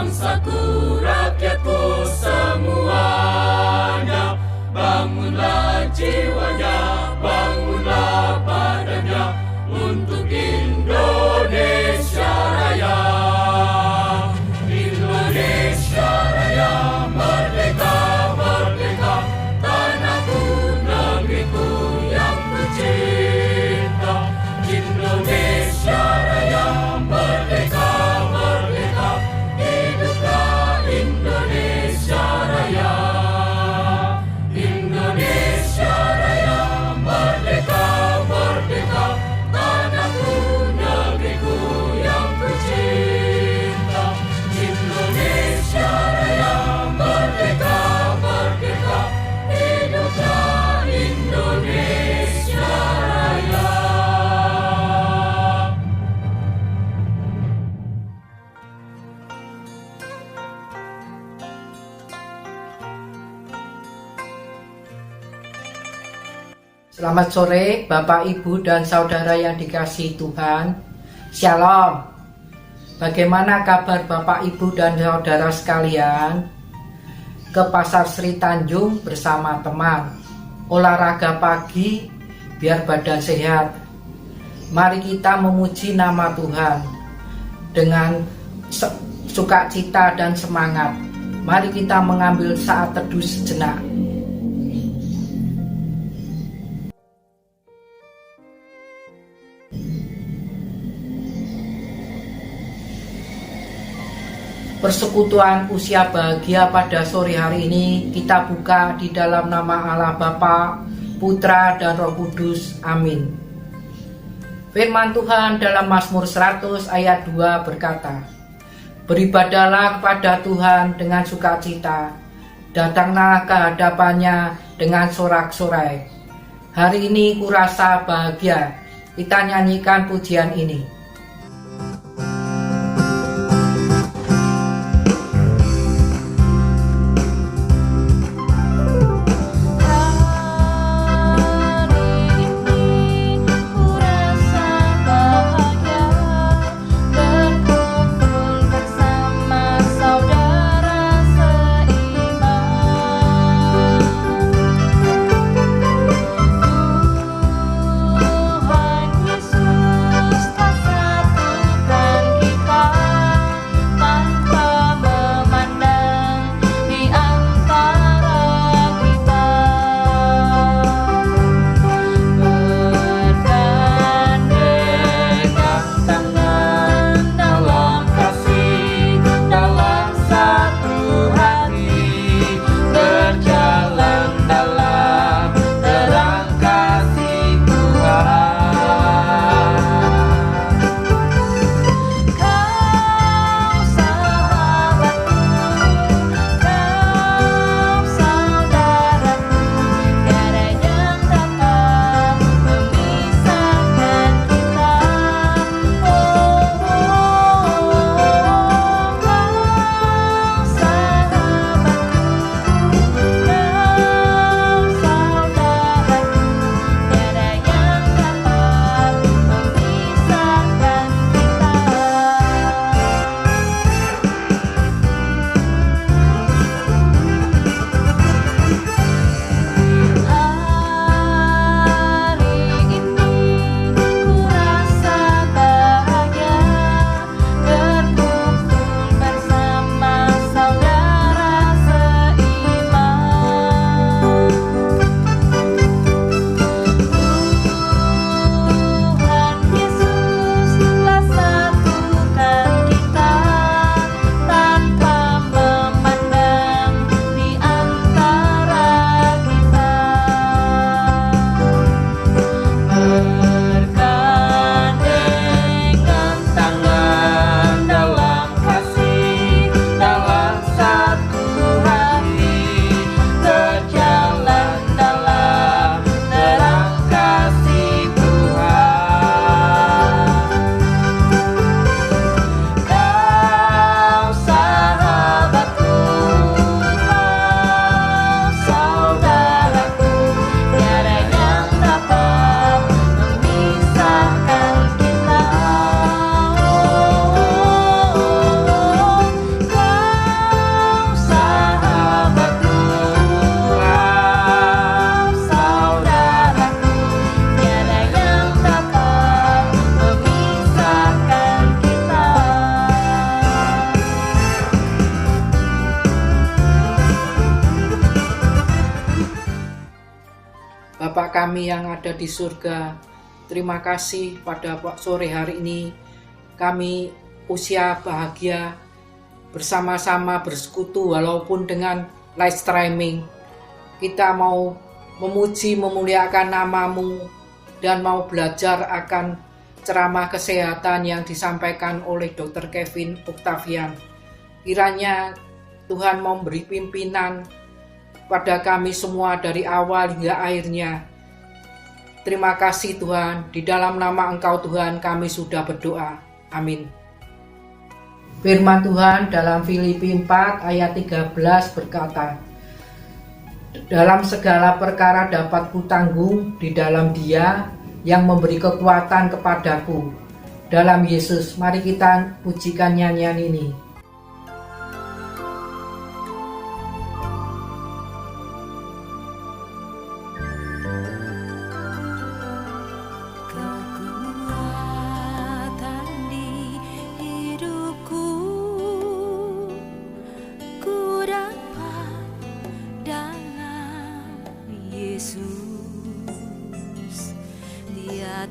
bangsaku, rakyatku semuanya. Bangunlah jiwanya, bangunlah badannya untuk Indonesia Raya. Indonesia Raya, merdeka, merdeka, tanahku, negeriku yang kucinta. Indonesia Raya, merdeka, merdeka, hiduplah Indonesia Raya. Indonesia Raya, merdeka, merdeka, tanahku, negeriku yang kucinta. Indonesia Raya, merdeka, merdeka, hiduplah Indonesia Raya. Selamat sore Bapak, Ibu, dan Saudara yang dikasihi Tuhan. Shalom. Bagaimana kabar Bapak, Ibu, dan Saudara sekalian? Ke Pasar Sri Tanjung bersama teman. Olahraga pagi biar badan sehat. Mari kita memuji nama Tuhan dengan sukacita dan semangat. Mari kita mengambil saat teduh sejenak. Persekutuan usia bahagia pada sore hari ini kita buka di dalam nama Allah Bapa, Putra, dan Roh Kudus. Amin. Firman Tuhan dalam Mazmur 100 ayat 2 berkata, "Beribadahlah kepada Tuhan dengan sukacita, datanglah ke hadapannya dengan sorak-sorai." Hari ini kurasa bahagia. Kita nyanyikan pujian ini. Tuhan Yesus tak Bapa kami yang ada di surga, terima kasih pada sore hari ini kami usia bahagia bersama-sama bersekutu walaupun dengan live streaming. Kita mau memuji memuliakan nama-Mu dan mau belajar akan ceramah kesehatan yang disampaikan oleh Dr. Kevin Octavian. Kiranya Tuhan memberi pimpinan pada kami semua dari awal hingga akhirnya. Terima kasih Tuhan, di dalam nama Engkau Tuhan kami sudah berdoa. Amin. Firman Tuhan dalam Filipi 4 ayat 13 berkata, dalam segala perkara dapat kutanggung di dalam Dia yang memberi kekuatan kepadaku. Dalam Yesus, mari kita pujikan nyanyian ini.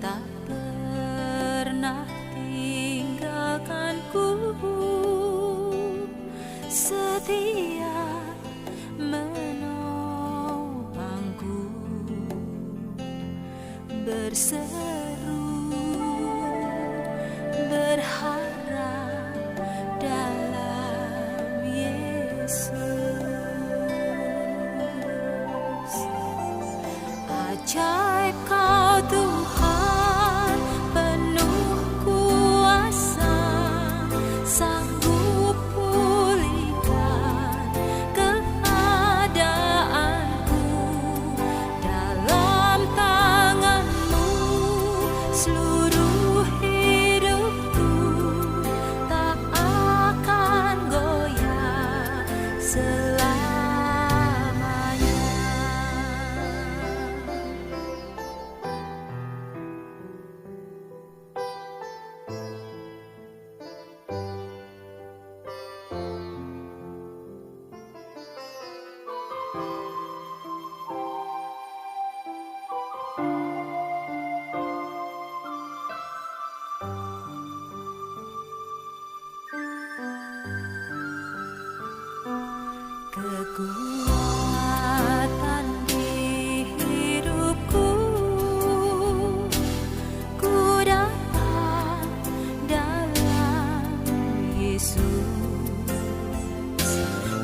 Tak pernah tinggalkanku, setia menopangku, berseru berharap dalam Yesus. Ajaib Kau Tuhan, penuh kuasa, sanggup pulihkan keadaanku. Dalam tangan-Mu seluruh hidupku tak akan goyah selamanya. Kekuatan di hidupku, ku dapat dalam Yesus.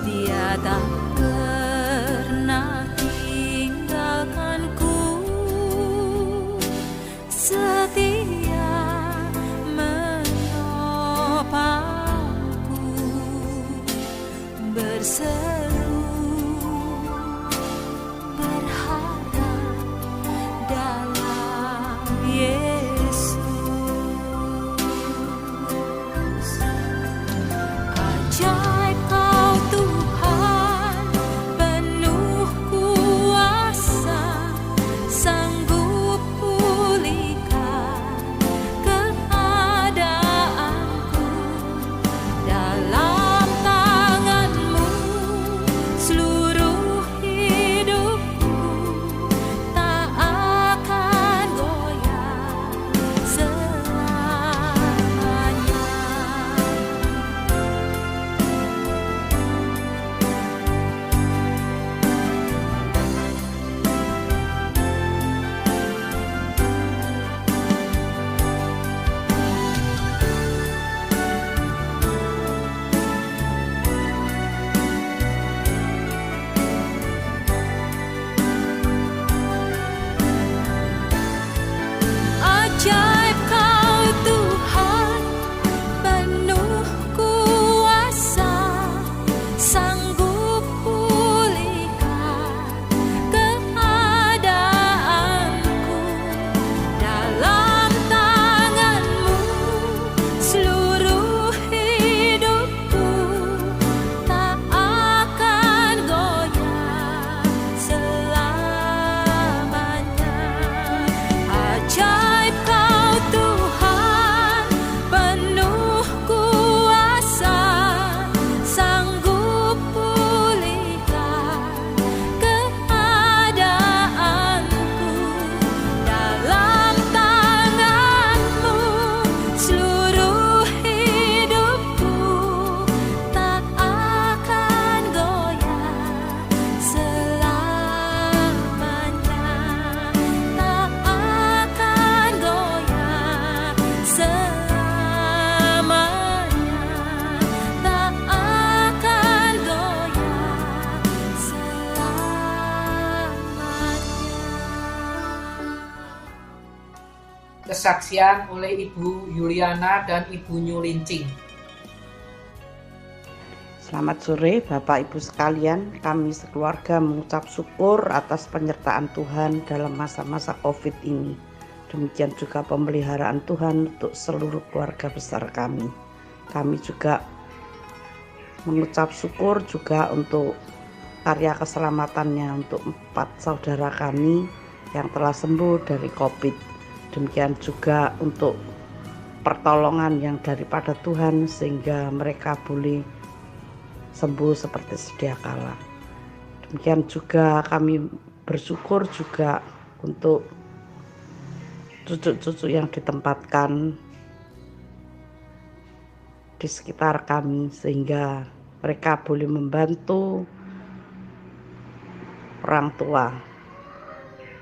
Dia tak pernah tinggalkanku, setia menopangku, berseru berharap dalam Yesus. Ajaib Kau Tuhan, penuh kuasa, sanggup pulihkan keadaanku. Dalam tangan-Mu seluruh hidupku tak akan goyah selamanya. kesaksian oleh Ibu Yuliana dan Ibu Nyulincing. Selamat sore Bapak Ibu sekalian, kami sekeluarga mengucap syukur atas penyertaan Tuhan dalam masa-masa COVID ini. Demikian juga pemeliharaan Tuhan untuk seluruh keluarga besar kami. Kami juga mengucap syukur juga untuk karya keselamatannya untuk 4 saudara kami yang telah sembuh dari COVID. Demikian juga untuk pertolongan yang daripada Tuhan sehingga mereka boleh sembuh seperti sedia kala. Demikian juga kami bersyukur juga untuk cucu-cucu yang ditempatkan di sekitar kami sehingga mereka boleh membantu orang tua.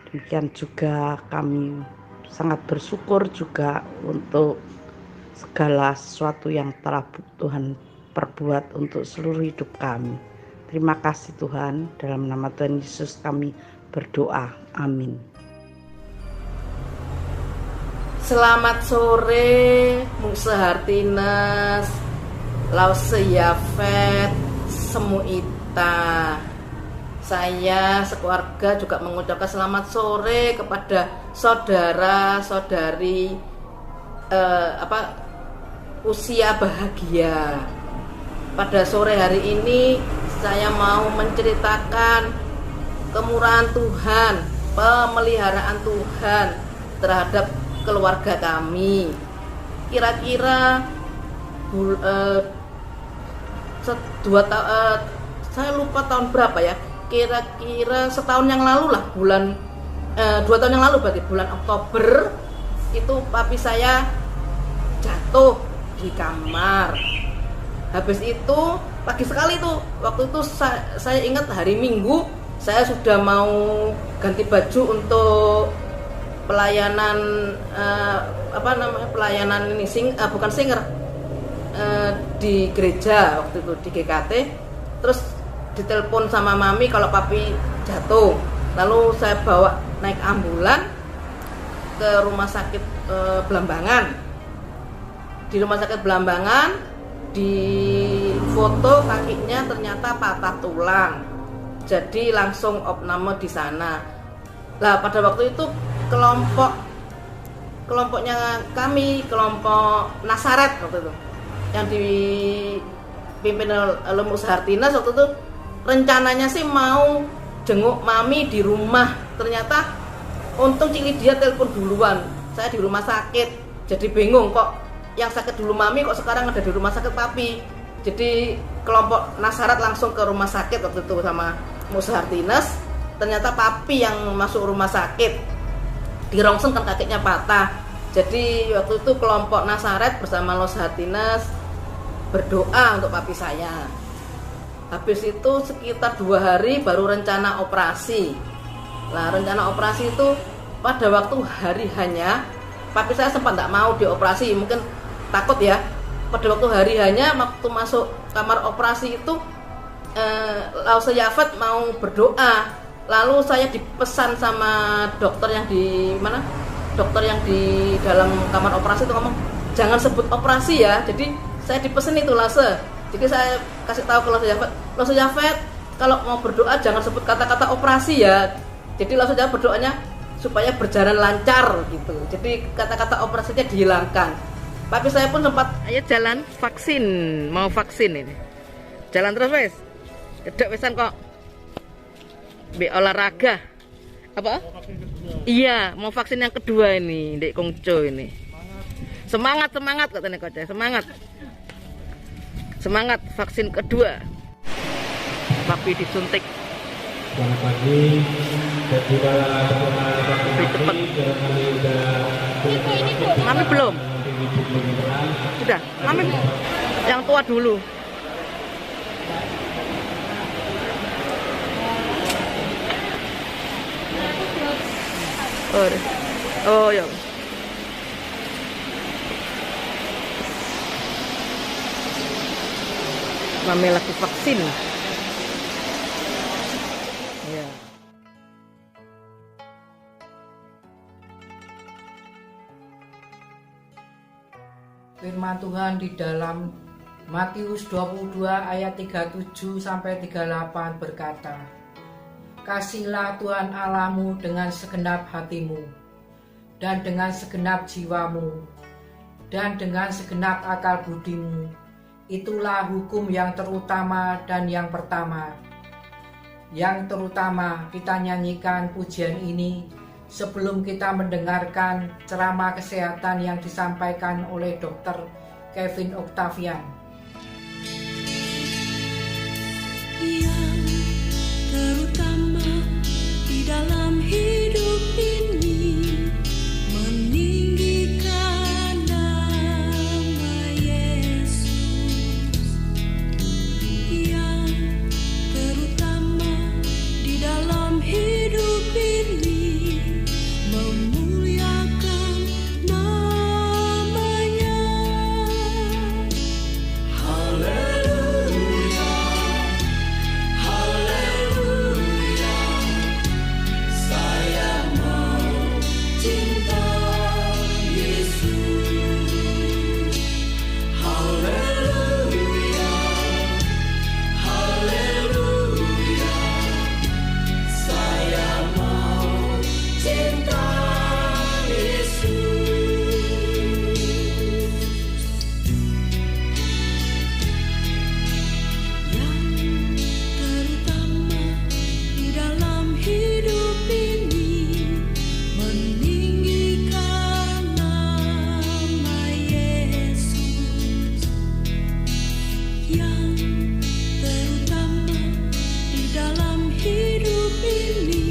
Demikian juga kami sangat bersyukur juga untuk segala sesuatu yang telah Tuhan perbuat untuk seluruh hidup kami. Terima kasih Tuhan, dalam nama Tuhan Yesus kami berdoa. Amin. Selamat sore, Musa Hartines, Lause Yafet, Semuita. Saya sekeluarga juga mengucapkan selamat sore kepada saudara-saudari usia bahagia. Pada sore hari ini saya mau menceritakan kemurahan Tuhan, pemeliharaan Tuhan terhadap keluarga kami. Kira-kira saya lupa tahun berapa ya, kira-kira setahun yang lalu lah, 2 tahun yang lalu, berarti bulan Oktober itu papi saya jatuh di kamar. Habis itu pagi sekali tuh, waktu itu saya ingat hari Minggu saya sudah mau ganti baju untuk pelayanan pelayanan ini bukan singer di gereja waktu itu di GKT. Terus ditelepon sama mami kalau papi jatuh. Lalu saya bawa naik ambulan ke rumah sakit Belambangan. Di rumah sakit Belambangan di foto kakinya ternyata patah tulang. Jadi langsung opname di sana. Lah pada waktu itu kelompoknya kami, kelompok Nasaret waktu itu yang dipimpin oleh Musa Hartines, waktu itu rencananya sih mau jenguk mami di rumah. Ternyata untung Cik Lydia telepon duluan, saya di rumah sakit. Jadi bingung kok yang sakit dulu mami kok sekarang ada di rumah sakit papi. Jadi kelompok Nasaret langsung ke rumah sakit waktu itu sama Musa Hartines. Ternyata papi yang masuk rumah sakit, dirongseng kan kakinya patah. Jadi waktu itu kelompok Nasaret bersama Musa Hartines berdoa untuk papi saya. Habis itu sekitar 2 hari baru rencana operasi. Nah rencana operasi itu pada waktu hari hanya papi saya sempat tidak mau dioperasi, mungkin takut ya. Pada waktu hari hanya, waktu masuk kamar operasi itu Lause Yafet mau berdoa. Lalu saya dipesan sama dokter yang di mana? Dokter yang di dalam kamar operasi itu ngomong, jangan sebut operasi ya. Jadi saya dipesan itu Lause. Jadi saya kasih tahu ke Lause Yafet, kalau mau berdoa jangan sebut kata-kata operasi ya. Jadi Lause Yafet berdoanya supaya berjalan lancar gitu. Jadi kata-kata operasinya dihilangkan. Papi saya pun sempat ayo jalan vaksin, mau vaksin ini. Jalan terus wes. Kedek wesan kok. Be olahraga. Apa? Iya, mau vaksin yang kedua ini, Dek Kongco ini. Semangat katanya Coach. Semangat vaksin kedua. Papi disuntik. Selamat pagi. Cepet. Mami belum. Sudah, Mami yang tua dulu. Oh ya. Mami lagi vaksin. Ya. firman Tuhan di dalam Matius 22 ayat 37 sampai 38 berkata, "Kasihilah Tuhan Allahmu dengan segenap hatimu, dan dengan segenap jiwamu, dan dengan segenap akal budimu. Itulah hukum yang terutama dan yang pertama." Yang terutama, kita nyanyikan pujian ini sebelum kita mendengarkan ceramah kesehatan yang disampaikan oleh Dr. Kevin Octavian. Yang terutama di dalam hidup ini meninggikan nama Yesus. Yang terutama di dalam hidup ini memuliakan namanya. Haleluya, haleluya, saya mau cinta Yesus. Haleluya, haleluya, saya mau cinta Yesus. Yang terutama di dalam hidup ini meninggikan nama Yesus. Yang terutama di dalam hidup ini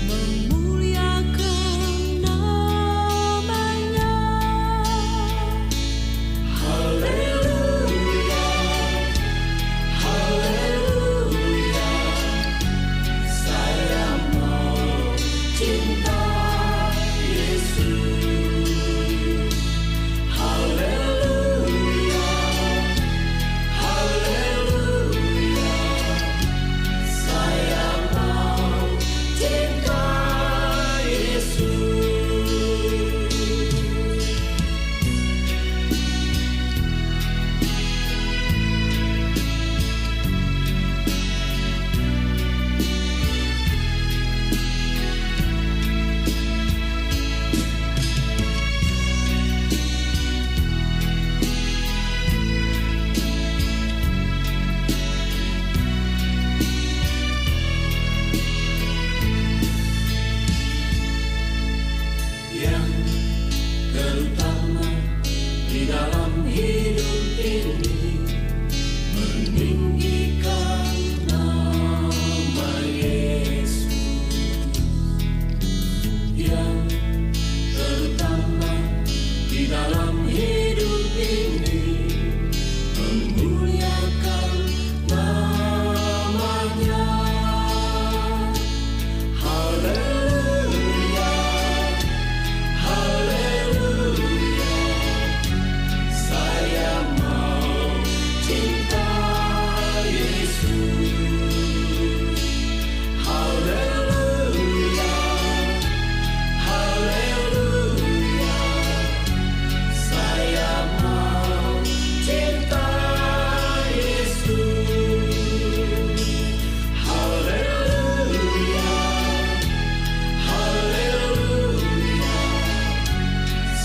memuliakan namanya. Haleluya, haleluya, saya mau cinta Yesus. Haleluya, haleluya, saya mau cinta Yesus. Yang terutama di dalam hidup ini meninggikan nama Yesus. Yang terutama di dalam hidup ini memuliakan namanya. Haleluya, haleluya, saya mau cinta Yesus. Haleluya, haleluya, saya mau cinta Yesus. Haleluya, haleluya,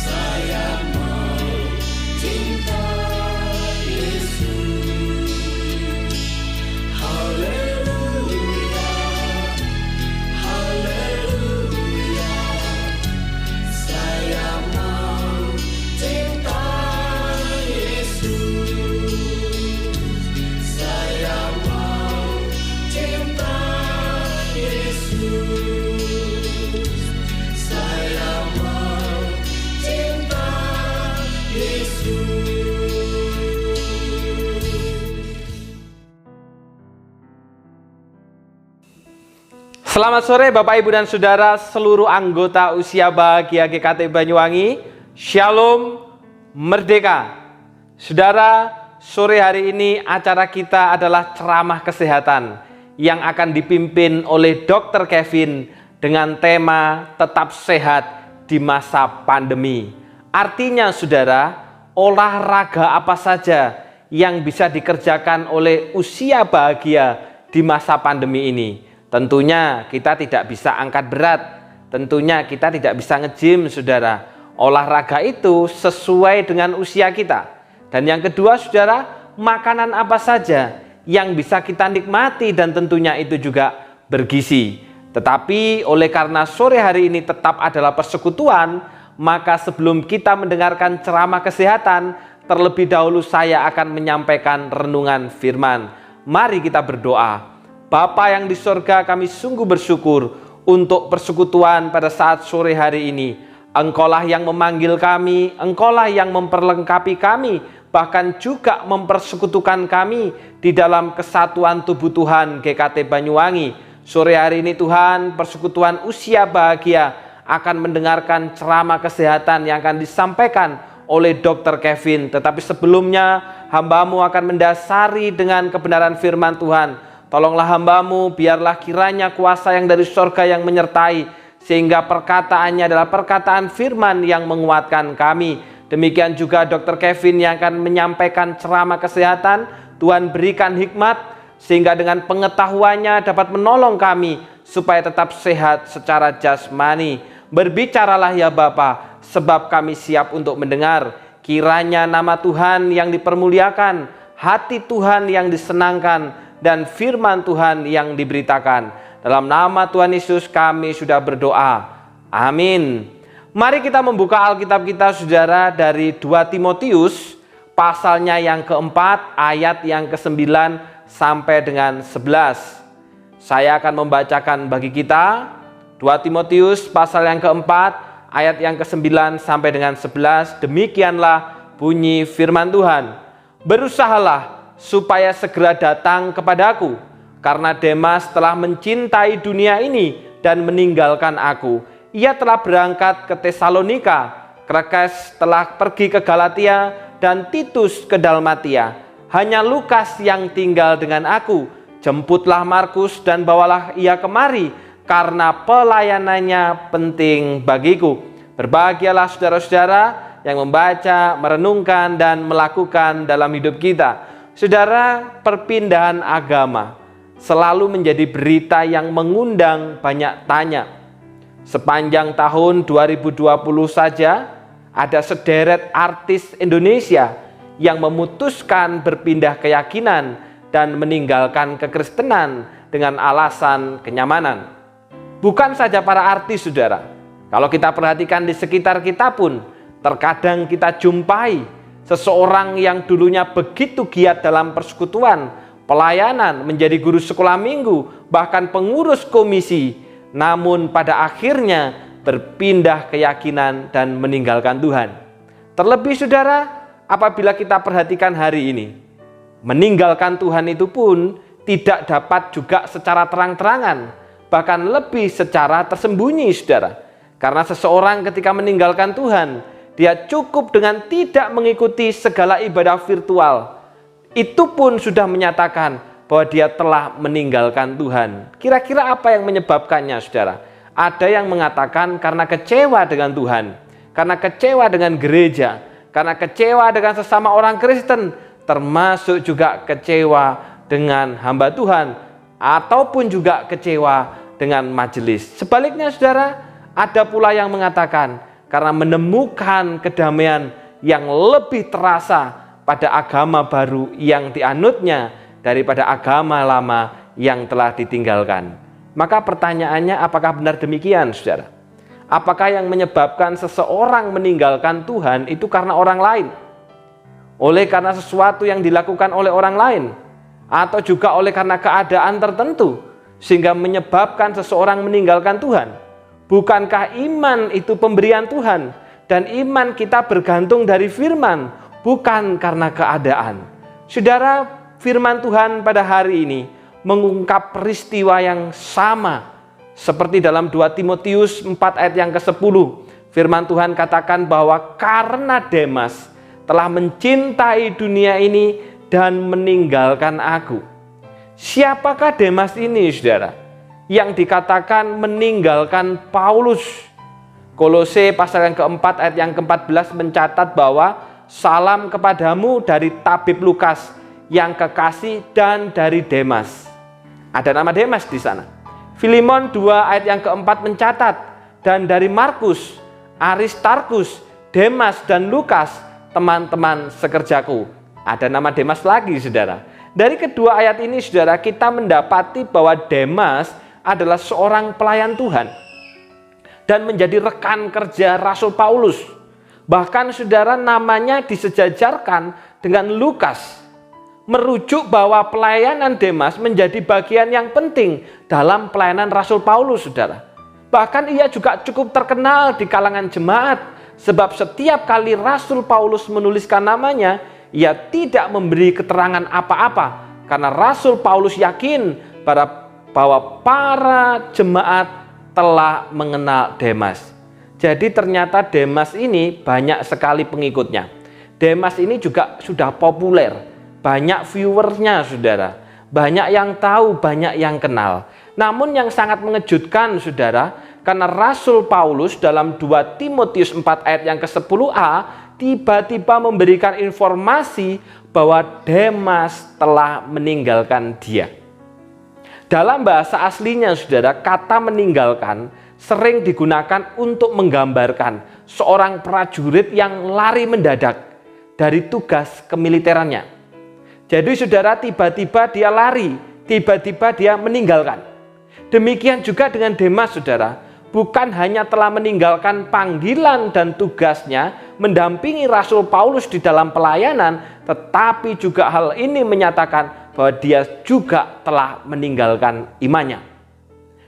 saya mau cinta Yesus. Haleluya, haleluya, saya mau cinta Yesus. Saya mau cinta Yesus. Saya mau cinta Yesus. Selamat sore Bapak Ibu dan Saudara seluruh anggota usia bahagia GKT Banyuwangi. Shalom Merdeka. Saudara, sore hari ini acara kita adalah ceramah kesehatan yang akan dipimpin oleh Dr. Kevin dengan tema tetap sehat di masa pandemi. Artinya saudara, olahraga apa saja yang bisa dikerjakan oleh usia bahagia di masa pandemi ini. Tentunya kita tidak bisa angkat berat, tentunya kita tidak bisa nge-gym, saudara. Olahraga itu sesuai dengan usia kita. Dan yang kedua, saudara, makanan apa saja yang bisa kita nikmati dan tentunya itu juga bergizi. Tetapi oleh karena sore hari ini tetap adalah persekutuan, maka sebelum kita mendengarkan ceramah kesehatan, terlebih dahulu saya akan menyampaikan renungan firman. Mari kita berdoa. Bapa yang di sorga, kami sungguh bersyukur untuk persekutuan pada saat sore hari ini. Engkaulah yang memanggil kami, Engkaulah yang memperlengkapi kami, bahkan juga mempersekutukan kami di dalam kesatuan tubuh Tuhan GKT Banyuwangi. Sore hari ini Tuhan, persekutuan usia bahagia akan mendengarkan ceramah kesehatan yang akan disampaikan oleh Dr. Kevin. Tetapi sebelumnya hamba-Mu akan mendasari dengan kebenaran firman Tuhan. Tolonglah hamba-Mu, biarlah kiranya kuasa yang dari sorga yang menyertai, sehingga perkataannya adalah perkataan firman yang menguatkan kami. Demikian juga Dr. Kevin yang akan menyampaikan ceramah kesehatan. Tuhan berikan hikmat, sehingga dengan pengetahuannya dapat menolong kami supaya tetap sehat secara jasmani. Berbicaralah ya Bapa, sebab kami siap untuk mendengar. Kiranya nama Tuhan yang dipermuliakan, hati Tuhan yang disenangkan, dan firman Tuhan yang diberitakan. Dalam nama Tuhan Yesus kami sudah berdoa. Amin. Mari kita membuka Alkitab kita, saudara, dari 2 Timotius pasalnya yang keempat, ayat yang ke-9 sampai dengan 11. Saya akan membacakan bagi kita 2 Timotius pasal yang keempat, ayat yang ke-9 sampai dengan 11. Demikianlah bunyi firman Tuhan. Berusahalah supaya segera datang kepadaku, karena Demas telah mencintai dunia ini dan meninggalkan aku. Ia telah berangkat ke Tesalonika, Krekes telah pergi ke Galatia, dan Titus ke Dalmatia. Hanya Lukas yang tinggal dengan aku. Jemputlah Markus dan bawalah ia kemari, karena pelayanannya penting bagiku. Berbahagialah saudara-saudara yang membaca, merenungkan, dan melakukan dalam hidup kita. Saudara, perpindahan agama selalu menjadi berita yang mengundang banyak tanya. Sepanjang tahun 2020 saja, ada sederet artis Indonesia yang memutuskan berpindah keyakinan dan meninggalkan kekristenan dengan alasan kenyamanan. Bukan saja para artis, saudara. Kalau kita perhatikan di sekitar kita pun, terkadang kita jumpai seseorang yang dulunya begitu giat dalam persekutuan, pelayanan, menjadi guru sekolah minggu, bahkan pengurus komisi, namun pada akhirnya berpindah keyakinan dan meninggalkan Tuhan. Terlebih, saudara, apabila kita perhatikan hari ini, meninggalkan Tuhan itu pun tidak dapat juga secara terang-terangan, bahkan lebih secara tersembunyi, saudara. Karena seseorang ketika meninggalkan Tuhan, dia cukup dengan tidak mengikuti segala ibadah virtual. Itu pun sudah menyatakan bahwa dia telah meninggalkan Tuhan. Kira-kira apa yang menyebabkannya, saudara? Ada yang mengatakan karena kecewa dengan Tuhan, karena kecewa dengan gereja, karena kecewa dengan sesama orang Kristen, termasuk juga kecewa dengan hamba Tuhan, ataupun juga kecewa dengan majelis. Sebaliknya, saudara, ada pula yang mengatakan karena menemukan kedamaian yang lebih terasa pada agama baru yang dianutnya daripada agama lama yang telah ditinggalkan. Maka pertanyaannya, apakah benar demikian, saudara? Apakah yang menyebabkan seseorang meninggalkan Tuhan itu karena orang lain? Oleh karena sesuatu yang dilakukan oleh orang lain? Atau juga oleh karena keadaan tertentu sehingga menyebabkan seseorang meninggalkan Tuhan? Bukankah iman itu pemberian Tuhan? Dan iman kita bergantung dari firman, bukan karena keadaan. Saudara, firman Tuhan pada hari ini mengungkap peristiwa yang sama seperti dalam 2 Timotius 4 ayat yang ke-10. Firman Tuhan katakan bahwa karena Demas telah mencintai dunia ini dan meninggalkan aku. Siapakah Demas ini, saudara? Yang dikatakan meninggalkan Paulus. Kolose pasal yang keempat ayat yang ke-14 mencatat bahwa salam kepadamu dari tabib Lukas yang kekasih dan dari Demas. Ada nama Demas di sana. Filemon 2 ayat yang keempat mencatat, dan dari Markus, Aristarkus, Demas dan Lukas, teman-teman sekerjaku. Ada nama Demas lagi, saudara. Dari kedua ayat ini, saudara, kita mendapati bahwa Demas adalah seorang pelayan Tuhan dan menjadi rekan kerja Rasul Paulus. Bahkan, saudara, namanya disejajarkan dengan Lukas, merujuk bahwa pelayanan Demas menjadi bagian yang penting dalam pelayanan Rasul Paulus, saudara. Bahkan ia juga cukup terkenal di kalangan jemaat, sebab setiap kali Rasul Paulus menuliskan namanya, ia tidak memberi keterangan apa-apa, karena Rasul Paulus yakin bahwa para jemaat telah mengenal Demas. Jadi ternyata Demas ini banyak sekali pengikutnya. Demas ini juga sudah populer, banyak viewersnya, saudara. Banyak yang tahu, banyak yang kenal. Namun yang sangat mengejutkan, saudara, karena Rasul Paulus dalam 2 Timotius 4 ayat yang ke-10a tiba-tiba memberikan informasi bahwa Demas telah meninggalkan dia. Dalam bahasa aslinya, saudara, kata meninggalkan sering digunakan untuk menggambarkan seorang prajurit yang lari mendadak dari tugas kemiliterannya. Jadi, saudara, tiba-tiba dia lari, tiba-tiba dia meninggalkan. Demikian juga dengan Demas, saudara. Bukan hanya telah meninggalkan panggilan dan tugasnya mendampingi Rasul Paulus di dalam pelayanan, tetapi juga hal ini menyatakan bahwa dia juga telah meninggalkan imannya.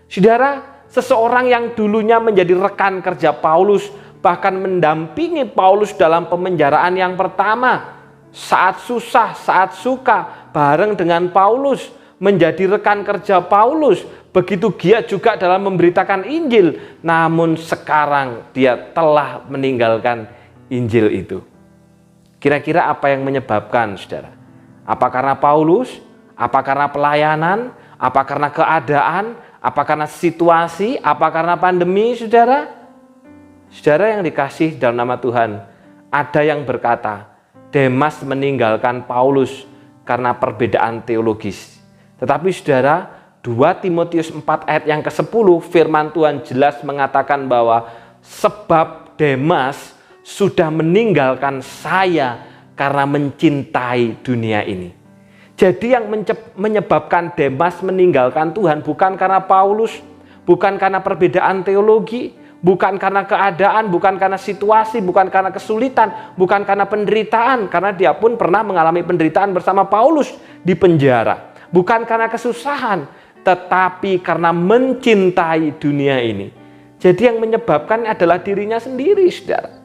Saudara, seseorang yang dulunya menjadi rekan kerja Paulus, bahkan mendampingi Paulus dalam pemenjaraan yang pertama, saat susah, saat suka, bareng dengan Paulus, menjadi rekan kerja Paulus, begitu giat juga dalam memberitakan Injil. Namun sekarang dia telah meninggalkan Injil itu. Kira-kira apa yang menyebabkan, saudara? Apa karena Paulus? Apa karena pelayanan? Apa karena keadaan? Apa karena situasi? Apa karena pandemi, saudara? Saudara yang dikasih dalam nama Tuhan, ada yang berkata, Demas meninggalkan Paulus karena perbedaan teologis. Tetapi, saudara, 2 Timotius 4 ayat yang ke-10 firman Tuhan jelas mengatakan bahwa sebab Demas sudah meninggalkan saya karena mencintai dunia ini. Jadi yang menyebabkan Demas meninggalkan Tuhan bukan karena Paulus, bukan karena perbedaan teologi, bukan karena keadaan, bukan karena situasi, bukan karena kesulitan, bukan karena penderitaan, karena dia pun pernah mengalami penderitaan bersama Paulus di penjara. Bukan karena kesusahan, tetapi karena mencintai dunia ini. Jadi yang menyebabkan adalah dirinya sendiri, saudara.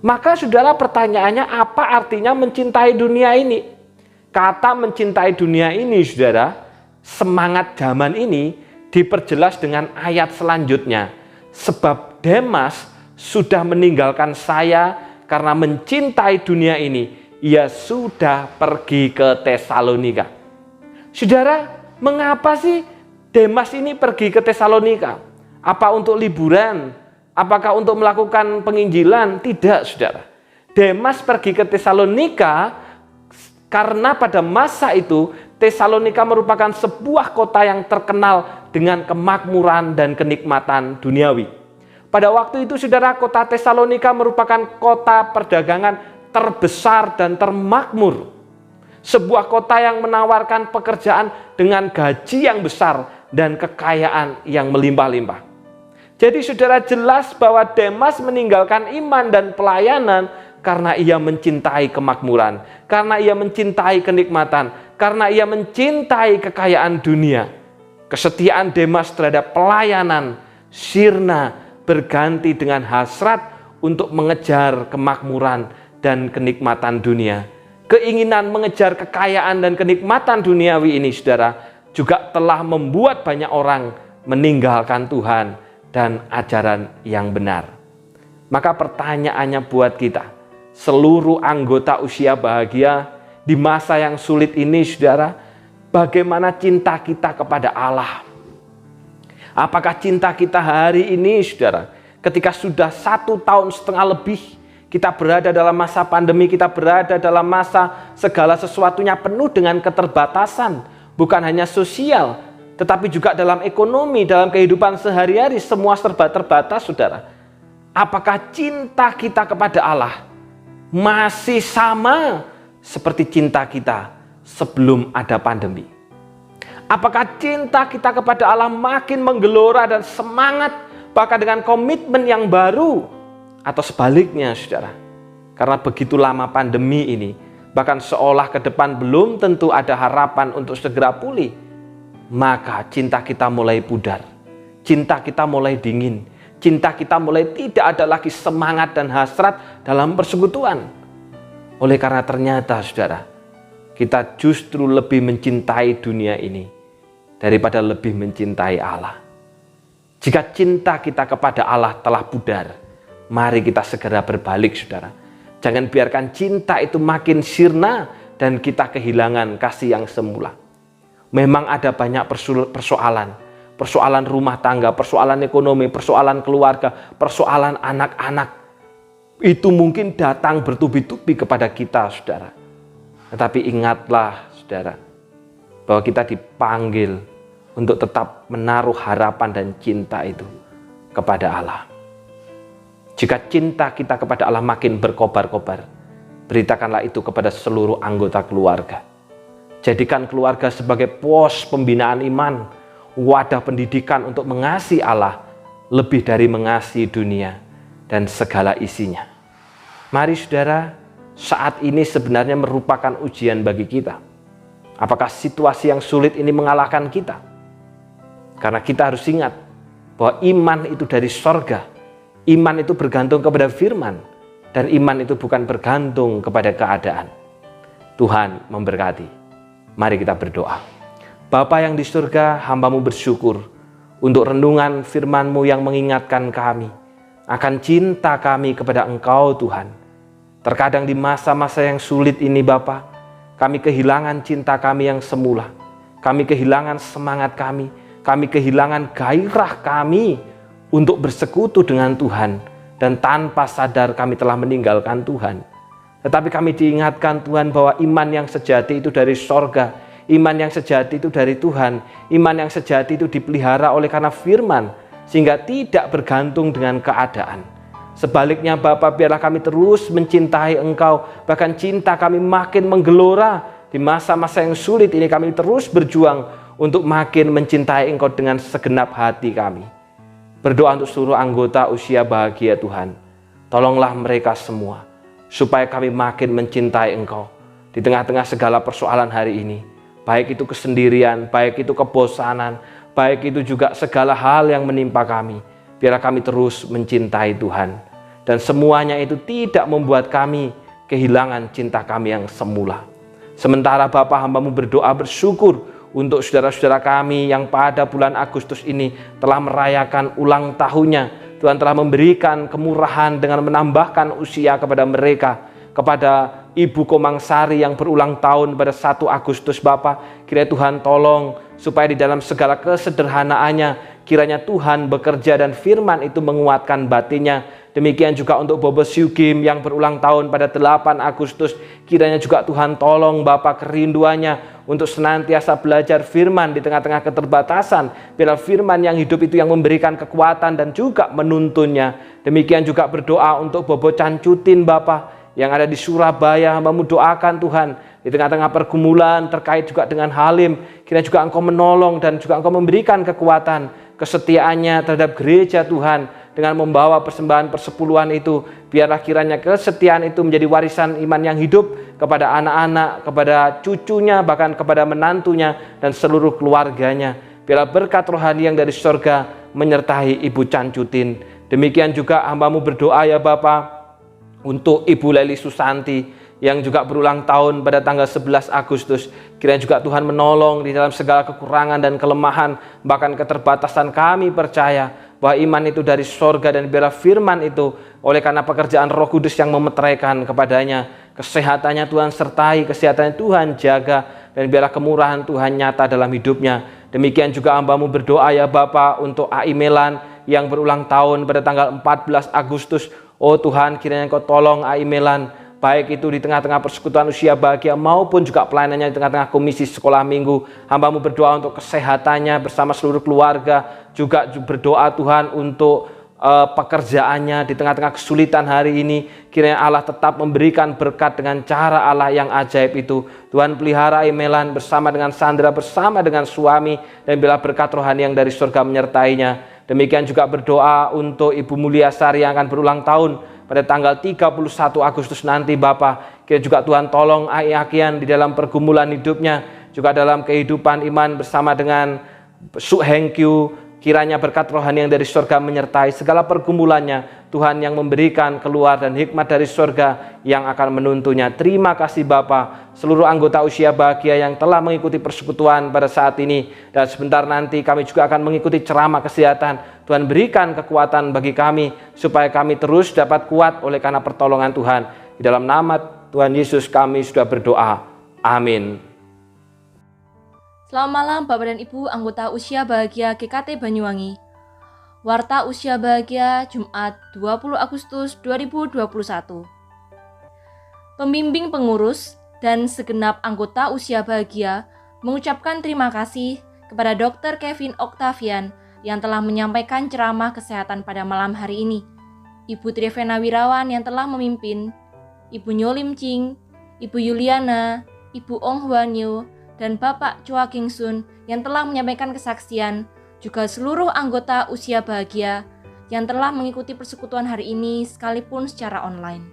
Maka, saudara, pertanyaannya, apa artinya mencintai dunia ini? Kata mencintai dunia ini, saudara, semangat zaman ini diperjelas dengan ayat selanjutnya. Sebab Demas sudah meninggalkan saya karena mencintai dunia ini. Ia sudah pergi ke Tesalonika. Saudara, mengapa sih Demas ini pergi ke Tesalonika? Apa untuk liburan? Apakah untuk melakukan penginjilan? Tidak, saudara. Demas pergi ke Tesalonika karena pada masa itu Tesalonika merupakan sebuah kota yang terkenal dengan kemakmuran dan kenikmatan duniawi. Pada waktu itu, saudara, kota Tesalonika merupakan kota perdagangan terbesar dan termakmur. Sebuah kota yang menawarkan pekerjaan dengan gaji yang besar dan kekayaan yang melimpah-limpah. Jadi, saudara, jelas bahwa Demas meninggalkan iman dan pelayanan karena ia mencintai kemakmuran, karena ia mencintai kenikmatan, karena ia mencintai kekayaan dunia. Kesetiaan Demas terhadap pelayanan sirna berganti dengan hasrat untuk mengejar kemakmuran dan kenikmatan dunia. Keinginan mengejar kekayaan dan kenikmatan duniawi ini, saudara, juga telah membuat banyak orang meninggalkan Tuhan dan ajaran yang benar. Maka pertanyaannya buat kita, seluruh anggota usia bahagia di masa yang sulit ini, saudara, bagaimana cinta kita kepada Allah? Apakah cinta kita hari ini, saudara, ketika sudah 1,5 tahun lebih Kita berada dalam masa pandemi, kita berada dalam masa segala sesuatunya penuh dengan keterbatasan. Bukan hanya sosial, tetapi juga dalam ekonomi, dalam kehidupan sehari-hari, semua serba terbatas, saudara. Apakah cinta kita kepada Allah masih sama seperti cinta kita sebelum ada pandemi? Apakah cinta kita kepada Allah makin menggelora dan semangat, bahkan dengan komitmen yang baru? Atau sebaliknya, saudara, karena begitu lama pandemi ini, bahkan seolah ke depan belum tentu ada harapan untuk segera pulih, maka cinta kita mulai pudar, cinta kita mulai dingin, cinta kita mulai tidak ada lagi semangat dan hasrat dalam persekutuan. Oleh karena ternyata, saudara, kita justru lebih mencintai dunia ini daripada lebih mencintai Allah. Jika cinta kita kepada Allah telah pudar, mari kita segera berbalik, saudara. Jangan biarkan cinta itu makin sirna dan kita kehilangan kasih yang semula. Memang ada banyak persoalan. Persoalan rumah tangga, persoalan ekonomi, persoalan keluarga, persoalan anak-anak. Itu mungkin datang bertubi-tubi kepada kita, saudara. Tetapi ingatlah, saudara, bahwa kita dipanggil untuk tetap menaruh harapan dan cinta itu kepada Allah. Jika cinta kita kepada Allah makin berkobar-kobar, beritakanlah itu kepada seluruh anggota keluarga. Jadikan keluarga sebagai pos pembinaan iman, wadah pendidikan untuk mengasihi Allah lebih dari mengasihi dunia dan segala isinya. Mari saudara, saat ini sebenarnya merupakan ujian bagi kita. Apakah situasi yang sulit ini mengalahkan kita? Karena kita harus ingat bahwa iman itu dari sorga. Iman itu bergantung kepada firman, dan iman itu bukan bergantung kepada keadaan. Tuhan memberkati. Mari kita berdoa. Bapa yang di surga, hamba-Mu bersyukur untuk renungan firman-Mu yang mengingatkan kami akan cinta kami kepada Engkau, Tuhan. Terkadang di masa-masa yang sulit ini, Bapa, kami kehilangan cinta kami yang semula. Kami kehilangan semangat kami kehilangan gairah kami untuk bersekutu dengan Tuhan, dan tanpa sadar kami telah meninggalkan Tuhan. Tetapi kami diingatkan, Tuhan, bahwa iman yang sejati itu dari sorga, iman yang sejati itu dari Tuhan, iman yang sejati itu dipelihara oleh karena firman, sehingga tidak bergantung dengan keadaan. Sebaliknya Bapa, biarlah kami terus mencintai Engkau, bahkan cinta kami makin menggelora. Di masa-masa yang sulit ini kami terus berjuang untuk makin mencintai Engkau dengan segenap hati kami. Berdoa untuk seluruh anggota usia bahagia, Tuhan. Tolonglah mereka semua, supaya kami makin mencintai Engkau di tengah-tengah segala persoalan hari ini. Baik itu kesendirian, baik itu kebosanan, baik itu juga segala hal yang menimpa kami. Biarlah kami terus mencintai Tuhan. Dan semuanya itu tidak membuat kami kehilangan cinta kami yang semula. Sementara Bapa, hamba-Mu berdoa bersyukur untuk saudara-saudara kami yang pada bulan Agustus ini telah merayakan ulang tahunnya. Tuhan telah memberikan kemurahan dengan menambahkan usia kepada mereka. Kepada Ibu Komangsari yang berulang tahun pada 1 Agustus, Bapa, kiranya Tuhan tolong supaya di dalam segala kesederhanaannya, kiranya Tuhan bekerja dan firman itu menguatkan batinnya. Demikian juga untuk Bobo Syugim yang berulang tahun pada 8 Agustus. Kiranya juga Tuhan tolong Bapak kerinduannya untuk senantiasa belajar firman di tengah-tengah keterbatasan. Biarlah firman yang hidup itu yang memberikan kekuatan dan juga menuntunnya. Demikian juga berdoa untuk Bobo Cancutin Bapak yang ada di Surabaya. Hamba-Mu doakan Tuhan, di tengah-tengah pergumulan terkait juga dengan Halim, kiranya juga Engkau menolong dan juga Engkau memberikan kekuatan, kesetiaannya terhadap gereja Tuhan, dengan membawa persembahan persepuluhan itu. Biarlah kiranya kesetiaan itu menjadi warisan iman yang hidup kepada anak-anak, kepada cucunya, bahkan kepada menantunya dan seluruh keluarganya. Biarlah berkat rohani yang dari surga menyertai Ibu Cancutin. Demikian juga hamba-Mu berdoa ya Bapa untuk Ibu Leli Susanti yang juga berulang tahun pada tanggal 11 Agustus. Kiranya juga Tuhan menolong di dalam segala kekurangan dan kelemahan, bahkan keterbatasan. Kami percaya bahwa iman itu dari sorga, dan biarlah firman itu oleh karena pekerjaan Roh Kudus yang memeteraikan kepadanya. Kesehatannya Tuhan sertai, kesehatannya Tuhan jaga, dan biarlah kemurahan Tuhan nyata dalam hidupnya. Demikian juga hamba-Mu berdoa ya Bapa untuk Ai Melan yang berulang tahun pada tanggal 14 Agustus. Oh Tuhan, kiranya Engkau tolong Aimelan, baik itu di tengah-tengah persekutuan usia bahagia maupun juga pelayanannya di tengah-tengah komisi sekolah minggu. Hamba-Mu berdoa untuk kesehatannya bersama seluruh keluarga, juga berdoa Tuhan untuk pekerjaannya di tengah-tengah kesulitan hari ini. Kiranya Allah tetap memberikan berkat dengan cara Allah yang ajaib itu. Tuhan pelihara Aimelan bersama dengan Sandra, bersama dengan suami, dan bila berkat rohani yang dari surga menyertainya. Demikian juga berdoa untuk Ibu Mulia Sari yang akan berulang tahun pada tanggal 31 Agustus nanti Bapak. Kiranya juga Tuhan tolong Aiakian di dalam pergumulan hidupnya, juga dalam kehidupan iman bersama dengan Su Hengkyu. Kiranya berkat rohani yang dari surga menyertai segala pergumulannya. Tuhan yang memberikan keluar dan hikmat dari surga yang akan menuntunnya. Terima kasih Bapa. Seluruh anggota usia bahagia yang telah mengikuti persekutuan pada saat ini, dan sebentar nanti kami juga akan mengikuti ceramah kesehatan. Tuhan berikan kekuatan bagi kami supaya kami terus dapat kuat oleh karena pertolongan Tuhan. Di dalam nama Tuhan Yesus kami sudah berdoa. Amin. Selamat malam Bapak dan Ibu anggota usia bahagia GKT Banyuwangi. Warta usia bahagia Jumat 20 Agustus 2021. Pembimbing pengurus dan segenap anggota usia bahagia mengucapkan terima kasih kepada Dr. Kevin Octavian yang telah menyampaikan ceramah kesehatan pada malam hari ini, Ibu Trivena Wirawan yang telah memimpin, Ibu Nyolim Ching, Ibu Yuliana, Ibu Ong Hwanyo, dan Bapak Chua King Sun yang telah menyampaikan kesaksian, juga seluruh anggota usia bahagia yang telah mengikuti persekutuan hari ini sekalipun secara online.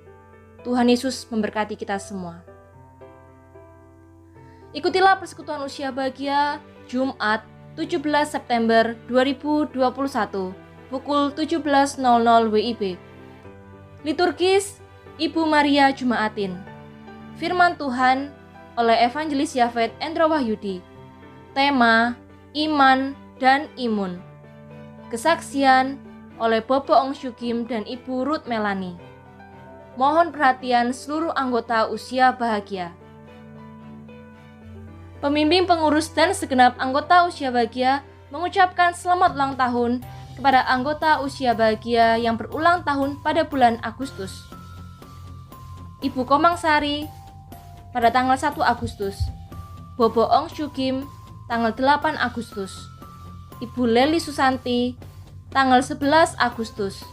Tuhan Yesus memberkati kita semua. Ikutilah persekutuan usia bahagia Jumat 17 September 2021 pukul 17.00 WIB. Liturgis Ibu Maria Jumaatin. Firman Tuhan oleh Evangelis Yafet Endro Wahyudi. Tema Iman dan Imun. Kesaksian oleh Bobo Ong Syukim dan Ibu Ruth Melani. Mohon perhatian seluruh anggota usia bahagia. Pembimbing pengurus dan segenap anggota usia bahagia mengucapkan selamat ulang tahun kepada anggota usia bahagia yang berulang tahun pada bulan Agustus. Ibu Komang Sari pada tanggal 1 Agustus, Bobo Ong Syukim tanggal 8 Agustus, Ibu Leli Susanti tanggal 11 Agustus,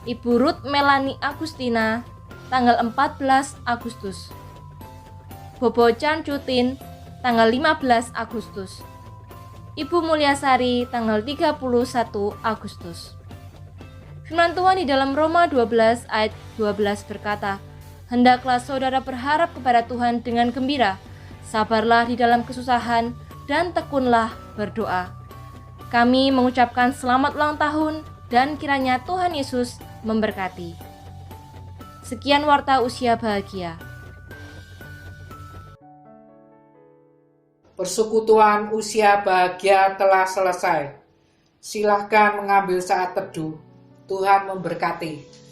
Ibu Ruth Melani Agustina tanggal 14 Agustus, Bobo Chan Cutin tanggal 15 Agustus, Ibu Mulyasari tanggal 31 Agustus. Firman Tuhan di dalam Roma 12 ayat 12 berkata, hendaklah saudara berharap kepada Tuhan dengan gembira, sabarlah di dalam kesusahan, dan tekunlah berdoa. Kami mengucapkan selamat ulang tahun dan kiranya Tuhan Yesus memberkati. Sekian warta usia bahagia. Persekutuan usia bahagia telah selesai. Silahkan mengambil saat teduh. Tuhan memberkati.